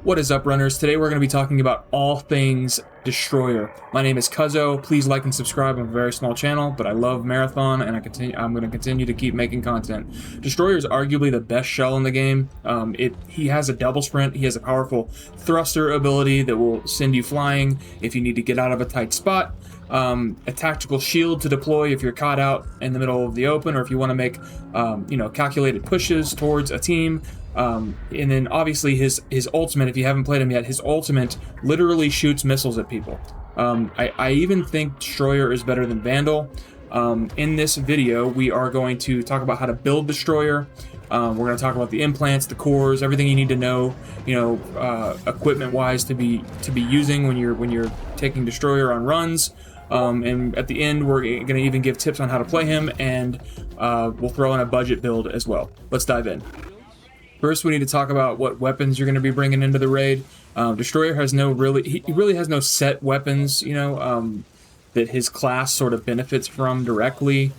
What is up, runners? Today we're going to be talking about all things Destroyer. My name is Cuzzo. Please like and subscribe. I'm a very small channel, but I love Marathon, and I'm going to continue to keep making content. Destroyer is arguably the best shell in the game. He has a double sprint. He has a powerful thruster ability that will send you flying if you need to get out of a tight spot. A tactical shield to deploy if you're caught out in the middle of the open, or if you want to make calculated pushes towards a team. And then obviously his ultimate, if you haven't played him yet, his ultimate literally shoots missiles at people. I even think Destroyer is better than Vandal. In this video, we are going to talk about how to build Destroyer. We're going to talk about the implants, the cores, everything you need to know, equipment-wise to be using when you're taking Destroyer on runs. And at the end, we're going to even give tips on how to play him, and we'll throw in a budget build as well. Let's dive in. First, we need to talk about what weapons you're going to be bringing into the raid. Destroyer has he really has no set weapons, that his class sort of benefits from directly.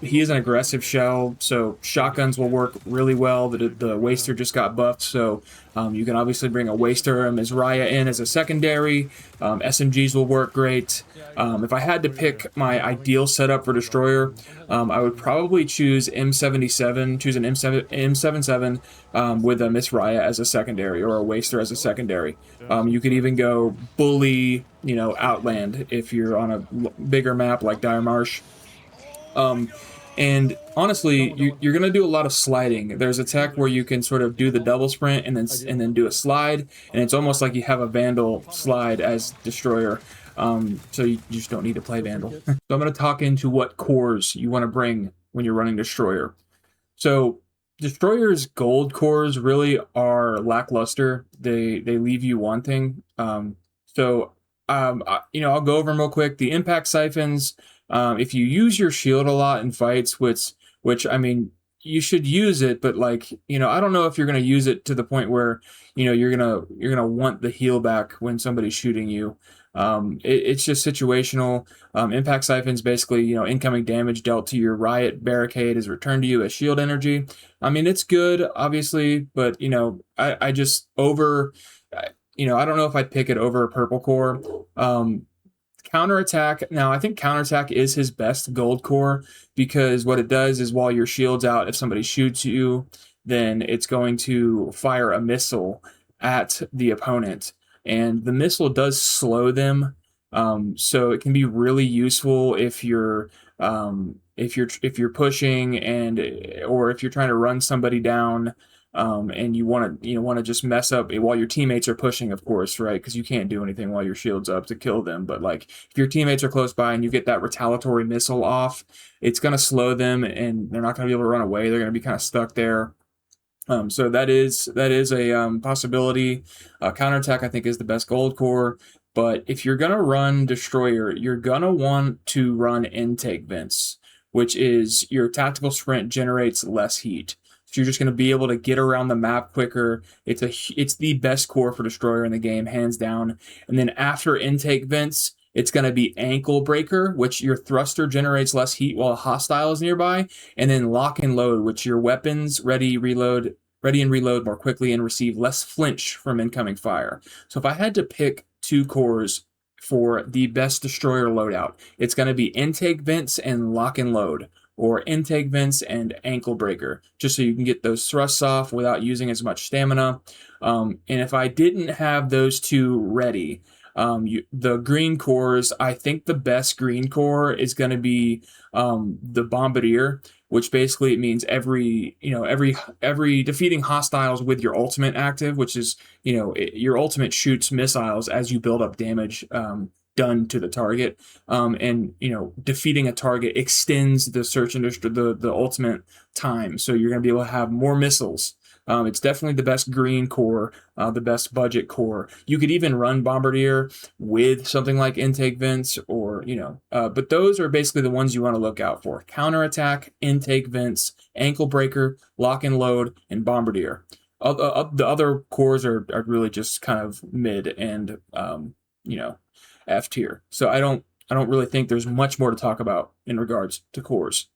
He is an aggressive shell, so shotguns will work really well. The Waster just got buffed, so you can obviously bring a Waster and Raya in as a secondary. SMGs will work great. If I had to pick my ideal setup for Destroyer, I would probably choose M77, choose an M77 with a Miss Raya as a secondary, or a Waster as a secondary. You could even go Bully, Outland if you're on a bigger map like Dire Marsh. And honestly, you're gonna do a lot of sliding. There's a tech where you can sort of do the double sprint and then do a slide, and it's almost like you have a Vandal slide as Destroyer. So you just don't need to play Vandal. So I'm gonna talk into what cores you want to bring when you're running Destroyer. So Destroyer's gold cores really are lackluster. They leave you wanting. I'll go over them real quick. The impact siphons. If you use your shield a lot in fights, which I mean, you should use it, but I don't know if you're gonna use it to the point where you're gonna want the heal back when somebody's shooting you. It's just situational. Impact siphons basically, incoming damage dealt to your riot barricade is returned to you as shield energy. I mean, it's good, obviously, but I just I don't know if I'd pick it over a purple core. Counterattack. Now, I think Counterattack is his best gold core, because what it does is while your shield's out, if somebody shoots you, then it's going to fire a missile at the opponent, and the missile does slow them. So it can be really useful if you're pushing or if you're trying to run somebody down. And you want to just mess up while your teammates are pushing, of course, right? Because you can't do anything while your shield's up to kill them. But if your teammates are close by and you get that retaliatory missile off, it's going to slow them, and they're not going to be able to run away. They're going to be kind of stuck there. So that is a possibility. Counterattack, I think, is the best gold core. But if you're going to run Destroyer, you're going to want to run intake vents, which is your tactical sprint generates less heat. So you're just going to be able to get around the map quicker. It's the best core for Destroyer in the game, hands down. And then after intake vents, it's going to be ankle breaker, which your thruster generates less heat while a hostile is nearby. And then lock and load, which your weapons ready and reload more quickly and receive less flinch from incoming fire. So if I had to pick two cores for the best Destroyer loadout, it's going to be intake vents and lock and load, or intake vents and ankle breaker, just so you can get those thrusts off without using as much stamina. And if I didn't have those two ready, the green cores, I think the best green core is going to be the Bombardier, which basically means every defeating hostiles with your ultimate active, which is your ultimate shoots missiles as you build up damage done to the target, and defeating a target extends the search and the ultimate time, so you're going to be able to have more missiles. It's definitely the best green core, the best budget core. You could even run Bombardier with something like intake vents, or but those are basically the ones you want to look out for: Counterattack, intake vents, ankle breaker, lock and load, and Bombardier. The other cores are really just kind of mid and F tier. So I don't really think there's much more to talk about in regards to cores.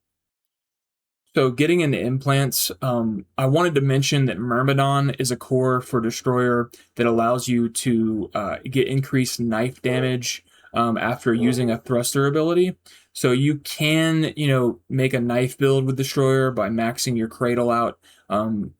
So getting into implants, I wanted to mention that Mermadon is a core for Destroyer that allows you to get increased knife damage after using a thruster ability. So you can, make a knife build with Destroyer by maxing your cradle out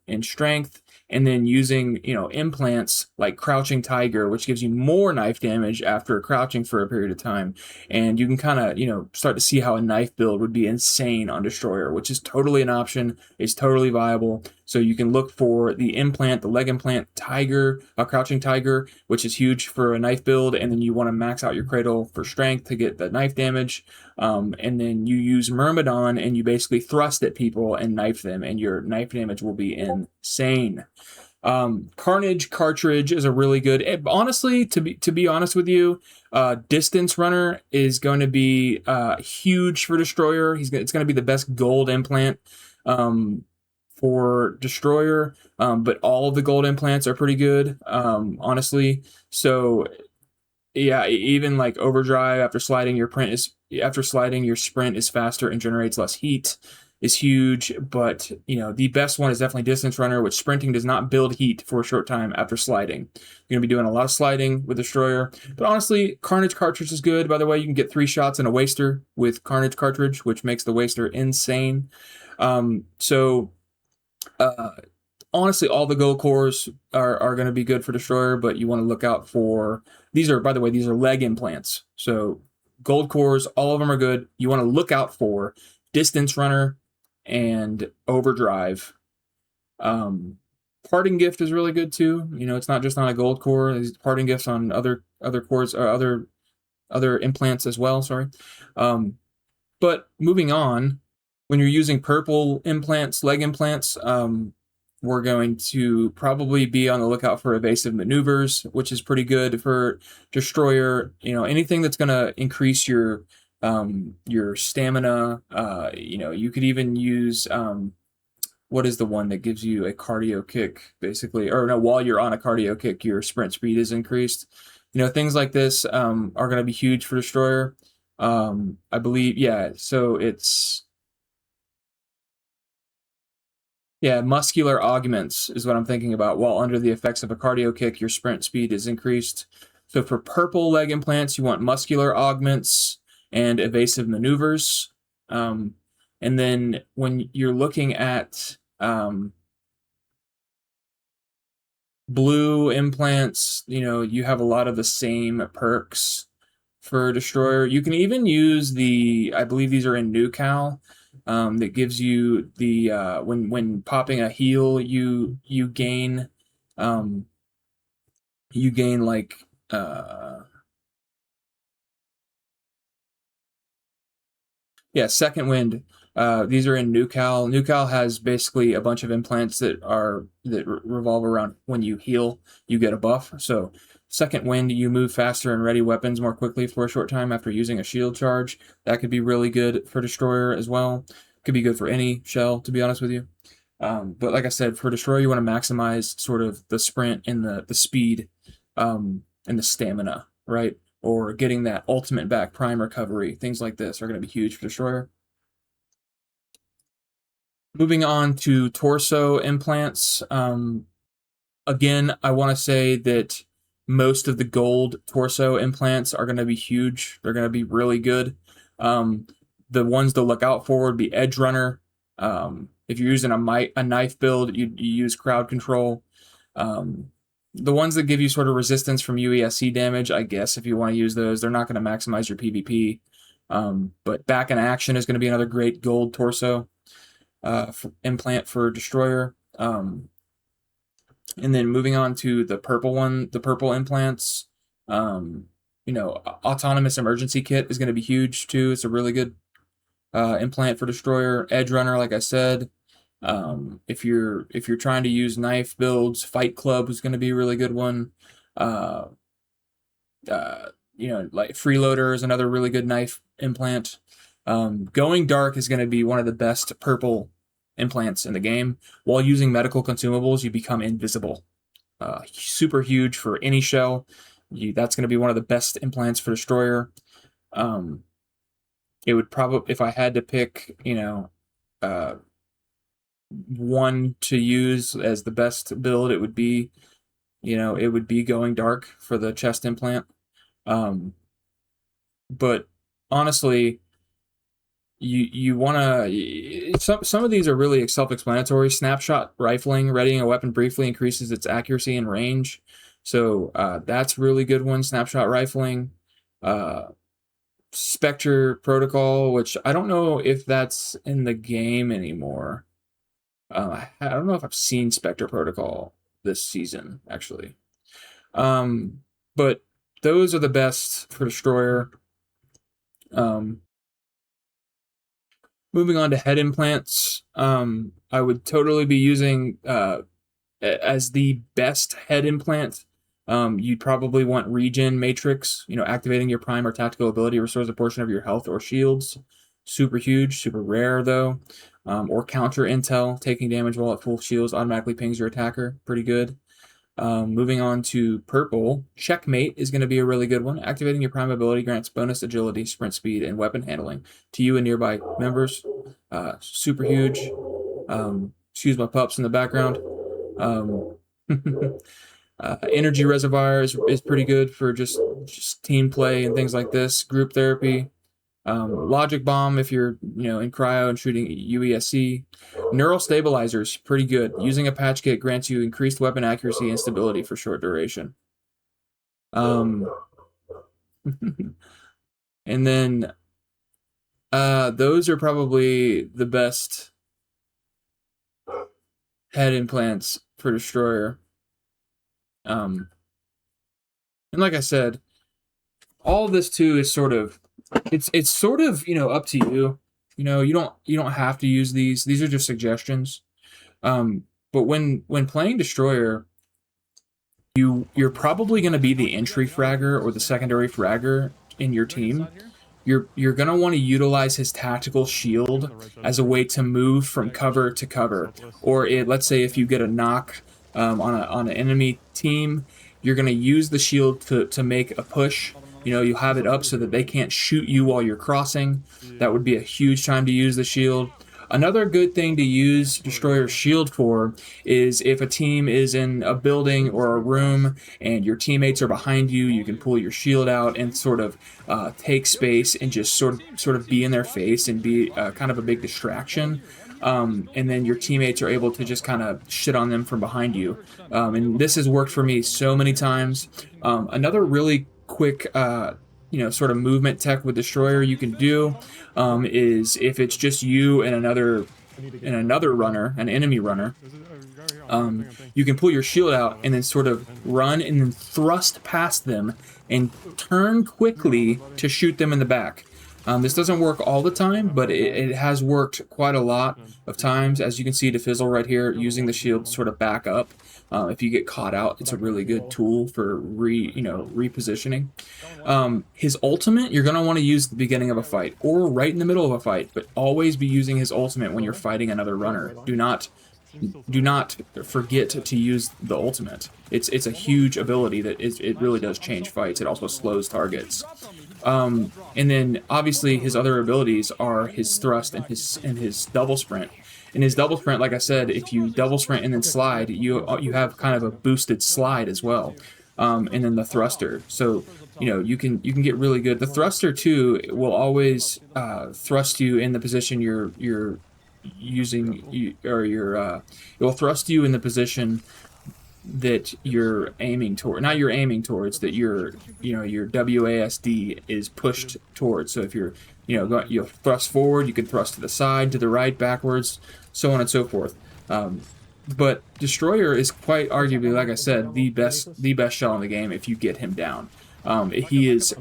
in strength, and then using, implants like Crouching Tiger, which gives you more knife damage after crouching for a period of time. And you can kind of, start to see how a knife build would be insane on Destroyer, which is totally an option. It's totally viable. So you can look for the implant, the leg implant Tiger, Crouching Tiger, which is huge for a knife build. And then you want to max out your cradle for strength to get the knife damage. And then you use Myrmidon and you basically thrust at people and knife them, and your knife damage will be insane. Carnage Cartridge is a really good. Honestly, to be honest with you, Distance Runner is going to be huge for Destroyer. It's going to be the best gold implant for Destroyer, but all of the gold implants are pretty good, honestly. So yeah, even like Overdrive after sliding your sprint is faster and generates less heat is huge. But the best one is definitely Distance Runner, which sprinting does not build heat for a short time after sliding. You're gonna be doing a lot of sliding with Destroyer. But honestly, Carnage Cartridge is good. By the way, you can get 3 shots in a waster with Carnage Cartridge, which makes the waster insane. Honestly, all the gold cores are going to be good for Destroyer, but you want to look out for these are, by the way, these are leg implants. So gold cores, all of them are good. You want to look out for Distance Runner and Overdrive. Parting Gift is really good too. It's not just on a gold core. There's Parting Gifts on other cores or other implants as well. Sorry. But moving on, when you're using purple implants, leg implants, we're going to probably be on the lookout for evasive maneuvers, which is pretty good for Destroyer. Anything that's going to increase your stamina. You could even use what is the one that gives you a cardio kick, basically, or no, while you're on a cardio kick, your sprint speed is increased. Things like this are going to be huge for Destroyer. I believe, yeah. So it's. Yeah, muscular augments is what I'm thinking about. While under the effects of a cardio kick, your sprint speed is increased. So for purple leg implants, you want muscular augments and evasive maneuvers. And then when you're looking at blue implants, you have a lot of the same perks for Destroyer. You can even use I believe these are in New Cal. That gives you the when popping a heal, you gain like Second Wind. These are in New Cal. New Cal has basically a bunch of implants that revolve around when you heal, you get a buff. So Second Wind, you move faster and ready weapons more quickly for a short time after using a shield charge. That could be really good for Destroyer as well. Could be good for any shell, to be honest with you. But like I said, for Destroyer, you want to maximize sort of the sprint and the speed and the stamina, right? Or getting that ultimate back, prime recovery. Things like this are going to be huge for Destroyer. Moving on to torso implants. Again, I want to say that most of the gold torso implants are going to be huge. They're going to be really good. The ones to look out for would be Edge Runner. If you're using a knife build, you use crowd control. The ones that give you sort of resistance from UESC damage, I guess if you want to use those, they're not going to maximize your PvP. But Back in Action is going to be another great gold torso implant for Destroyer. And then moving on to the purple implants. Autonomous Emergency Kit is going to be huge too. It's a really good implant for Destroyer. Edge Runner, like I said. If you're trying to use knife builds, Fight Club is going to be a really good one. Like Freeloader is another really good knife implant. Going Dark is going to be one of the best purple implants in the game. While using medical consumables, you become invisible. Super huge for any shell. That's going to be one of the best implants for Destroyer. It would probably, if I had to pick, one to use as the best build, it would be, it would be going dark for the chest implant. But honestly, you want to, some of these are really self-explanatory. Snapshot rifling, readying a weapon briefly increases its accuracy and range, so that's really good one. Snapshot rifling. Spectre protocol, which I don't know if that's in the game anymore. I don't know if I've seen Spectre protocol this season, actually. But those are the best for destroyer. Moving on to head implants, I would totally be using as the best head implant. You'd probably want Regen Matrix. Activating your prime or tactical ability restores a portion of your health or shields. Super huge, super rare though. Or counter intel, taking damage while at full shields automatically pings your attacker. Pretty good. Moving on to purple, Checkmate is going to be a really good one. Activating your prime ability grants bonus agility, sprint speed, and weapon handling to you and nearby members. Super huge. Excuse my pups in the background. Energy reservoir is pretty good for just team play and things like this. Group therapy. Logic bomb if you're in cryo and shooting UESC. Neural stabilizers, pretty good. Using a patch kit grants you increased weapon accuracy and stability for short duration. And then those are probably the best head implants for destroyer. And like I said, all of this too is sort of it's sort of up to you. You don't have to use these. These are just suggestions. But when playing destroyer, you're probably going to be the entry fragger or the secondary fragger in your team. You're going to want to utilize his tactical shield as a way to move from cover to cover. Or let's say if you get a knock on an enemy team, you're going to use the shield to make a push. You have it up so that they can't shoot you while you're crossing. That would be a huge time to use the shield. Another good thing to use Destroyer's Shield for is if a team is in a building or a room and your teammates are behind you, you can pull your shield out and sort of take space and just sort of be in their face and be kind of a big distraction. And then your teammates are able to just kind of shit on them from behind you. And this has worked for me so many times. Another really quick sort of movement tech with Destroyer you can do is if it's just you and another runner, an enemy runner, you can pull your shield out and then sort of run and then thrust past them and turn quickly to shoot them in the back. This doesn't work all the time, but it has worked quite a lot of times. As you can see, Defizzle right here, using the shield to sort of back up. If you get caught out, it's a really good tool for repositioning. His ultimate, you're going to want to use at the beginning of a fight or right in the middle of a fight, but always be using his ultimate when you're fighting another runner. Do not forget to use the ultimate. It's a huge ability that it really does change fights. It also slows targets. And then obviously his other abilities are his thrust and his double sprint. In his double sprint, like I said, if you double sprint and then slide, you have kind of a boosted slide as well. And then the thruster. So you can get really good. The thruster too will always thrust you in the position you're using, it will thrust you in the position that you're aiming toward. Not you're aiming towards, that your WASD is pushed towards. So if you're you'll thrust forward, you can thrust to the side, to the right, backwards, so on and so forth. But Destroyer is quite arguably, like I said, the best shell in the game if you get him down. He is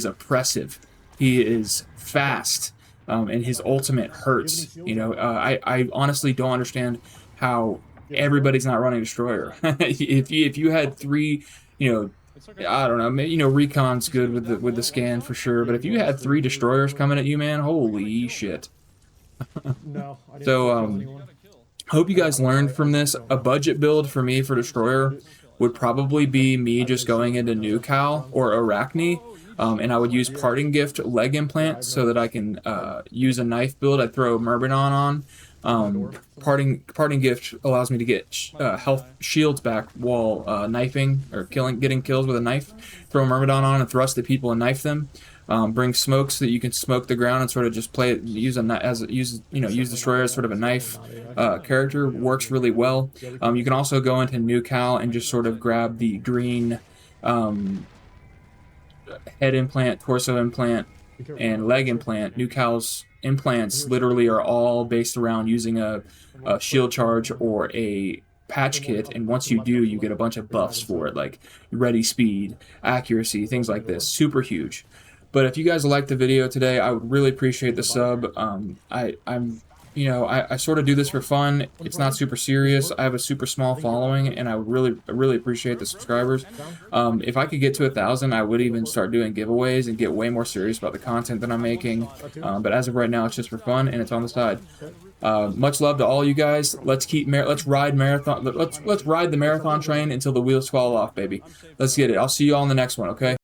oppressive. He is fast, and his ultimate hurts. I honestly don't understand how everybody's not running Destroyer. if you had three, I don't know, Recon's good with the scan for sure, but if you had 3 Destroyers coming at you, man, holy shit. So hope you guys learned from this. A budget build for me for Destroyer would probably be me just going into New Cal or Arachne, and I would use Parting Gift leg implant so that I can use a knife build. I'd throw Mermadon on. Parting gift allows me to get health shields back while knifing or getting kills with a knife. Throw a Mermadon on and thrust at people and knife them. Bring smoke so that you can smoke the ground and sort of just play it, use destroyer as sort of a knife character. Works really well. You can also go into New Cal and just sort of grab the green head implant, torso implant, and leg implant. New Cal's implants literally are all based around using a shield charge or a patch kit, and once you do, you get a bunch of buffs for it, like ready speed, accuracy, things like this. Super huge. But if you guys liked the video today, I would really appreciate the sub. I sort of do this for fun. It's not super serious. I have a super small following, and I would really appreciate the subscribers. If I could get to 1,000, I would even start doing giveaways and get way more serious about the content that I'm making. But as of right now, it's just for fun, and it's on the side. Much love to all you guys. Let's ride the marathon train until the wheels fall off, baby. Let's get it. I'll see you all in the next one, okay?